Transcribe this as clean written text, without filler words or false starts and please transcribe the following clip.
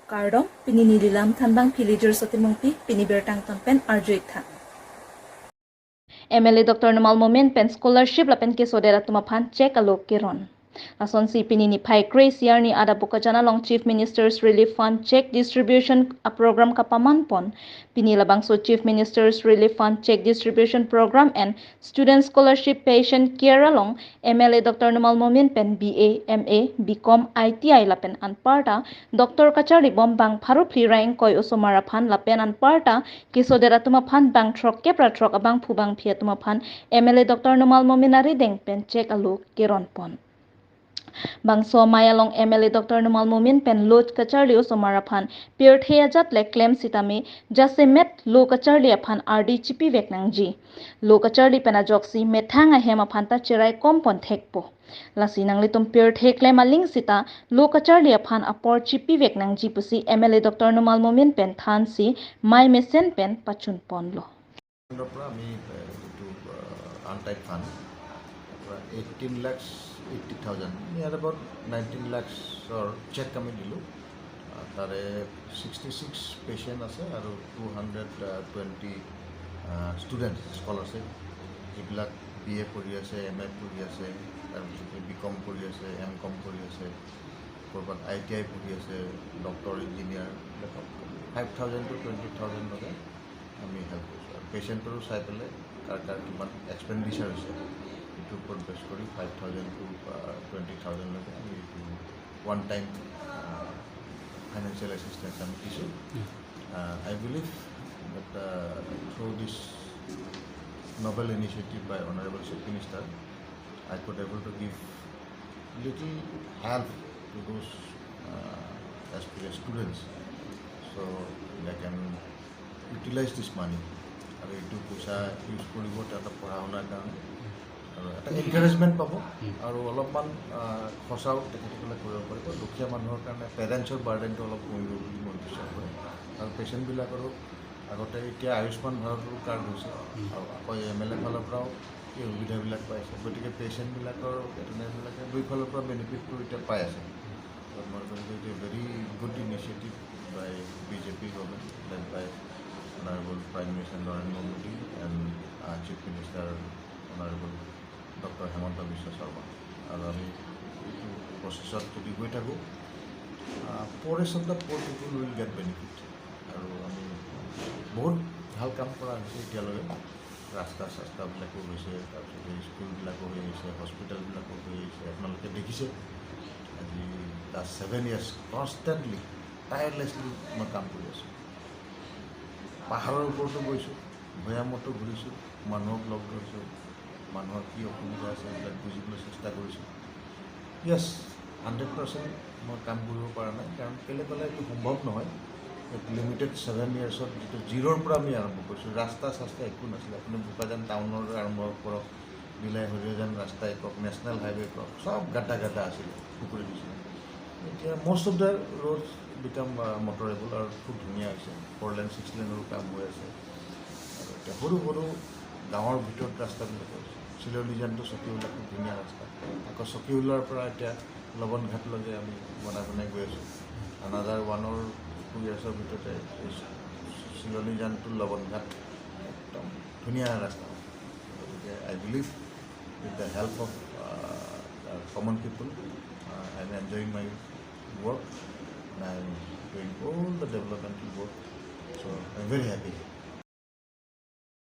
Kardom, pininilam tanbang pillager sa timungpi, pinibertang tampen arjoik thang. MLA Dr. Namal Momin pen scholarship lapen ke sodera tumaphan check alok kiron. Ason si pinini pai Grace Yarni ada bukajana long Chief Minister's Relief Fund check distribution a program kapaman pon. Pinilabang so Chief Minister's Relief Fund check distribution program and student scholarship patient care along MLA Dr. Namal Momin pen BA, MA, BCom, ITI lapen anparta Dr. Kachari bombang pharu pliraing koi usomara phan lapen anparta kisodera tumaphan bang trok kepra trok abang phubang phia tumaphan MLA Dr. Namal Momin ari deng pen check alok kiron pon. Bangso mayalong MLA Dr. Numal Mumin pen lot kacharliu somaraphan peer theyajat le claim sitami jase met lo kacharli aphan RD chipi veknangji lo kacharli pena joksi methanga hema phanta cherai kompon thekpo lasi nangli tum peer the claim aling sita lo kacharli aphan apor chipi veknangji pusi MLA Dr. Numal Mumin pen than si mai mesen pen pachun ponlo untied fund 18 lakhs 80,000 near about 19 lakhs or check kami dilu tare 66 patient ase aru 220 students scholarship jibilak BA pori ase MA pori ase aru BCom pori ase MCom pori ase korbat ITI pori ase doctor engineer 5,000 to 20,000 lage ami help patient toru sai pele kar kiman expenditure ase to put best 5,000 to 20,000 one time financial assistance issue. I believe that through this novel initiative by Honorable Chief Minister, I could able to give little help to those aspirant students, so they can utilize this money. আৰু এইটো পইচা use কৰিব তাতে পঢ়া শুনাৰ কাৰণে আৰু এটা এনকাৰেজমেণ্ট পাব আৰু অলপমান খৰচাও তেখেতসকলে কৰিব পাৰিব দুখীয়া মানুহৰ কাৰণে পেৰেণ্টছৰ বাৰ্ডেনটো অলপ কমিব বুলি মই বিশ্বাস কৰোঁ আৰু পেচেণ্টবিলাকৰো আগতে এতিয়া আয়ুষ্মান ভাৰতৰো কাৰ্ড হৈছে আৰু আকৌ MLA ফালৰ পৰাও এই সুবিধাবিলাক পাইছে গতিকে পেচেণ্টবিলাকৰ ভেটেনেৰীবিলাকে দুইফালৰ পৰা বেনিফিটটো এতিয়া পাই আছে মই ভাবোঁ এইটো very good initiative by BJP government led by Honorable Prime Minister Narendra Modi and Chief Minister Honorable Dr. Hemanta Biswa Sharma. And I process to be going to go. Poorest of the poor people will get benefit. And बहुत ভাল কাম কৰা হৈছে এতিয়ালৈ ৰাস্তা চাস্তাবিলাকো হৈছে তাৰপিছত স্কুলবিলাকো হৈ আছে হস্পিটেলবিলাকো হৈ আছে আপোনালোকে দেখিছে আজি লাষ্ট 7 years কনষ্টেণ্টলি টায়াৰলেছলি মই কাম কৰি আছোঁ পাহাৰৰ ওপৰতো গৈছোঁ ভৈয়ামতো ঘূৰিছোঁ মানুহক লগ ধৰিছোঁ মানুহৰ কি অসুবিধা আছে এইবিলাক বুজিবলৈ চেষ্টা কৰিছোঁ য়েছ 100% মই কাম কৰিব পৰা নাই কাৰণ কেলৈ ক'লে এইটো সম্ভৱ নহয় লিমিটেড 7 yearsত যিটো জিৰ'ৰ পৰা আমি আৰম্ভ কৰিছোঁ ৰাস্তা চাস্তা একো নাছিলে আপুনি বোকাজান টাউনৰ আৰম্ভ কৰক বিলাই হৰিয়াজান ৰাস্তা একক নেশ্যনেল হাইৱে কৰক চব গাটা আছিলে পুখুৰী দিছিলে এতিয়া most of the road became motorable আৰু খুব ধুনীয়া হৈছে 4 লেন 6 লেনৰো কাম হৈ আছে আৰু এতিয়া সৰু সৰু গাঁৱৰ ভিতৰত ৰাস্তাবিলাক হৈছে চিললিজানটো চকীবিলাক খুব ধুনীয়া ৰাস্তা আকৌ চকীউলাৰ পৰা এতিয়া লৱণঘাটলৈকে আমি বনাই গৈ আছোঁ আনাদাৰ 1 or 2 yearsৰ ভিতৰতে চিললিজানটো লৱণঘাট একদম ধুনীয়া ৰাস্তা গতিকে I believe with the help of common people I am enjoying my work and I'm doing all the developmental work, so I'm very happy.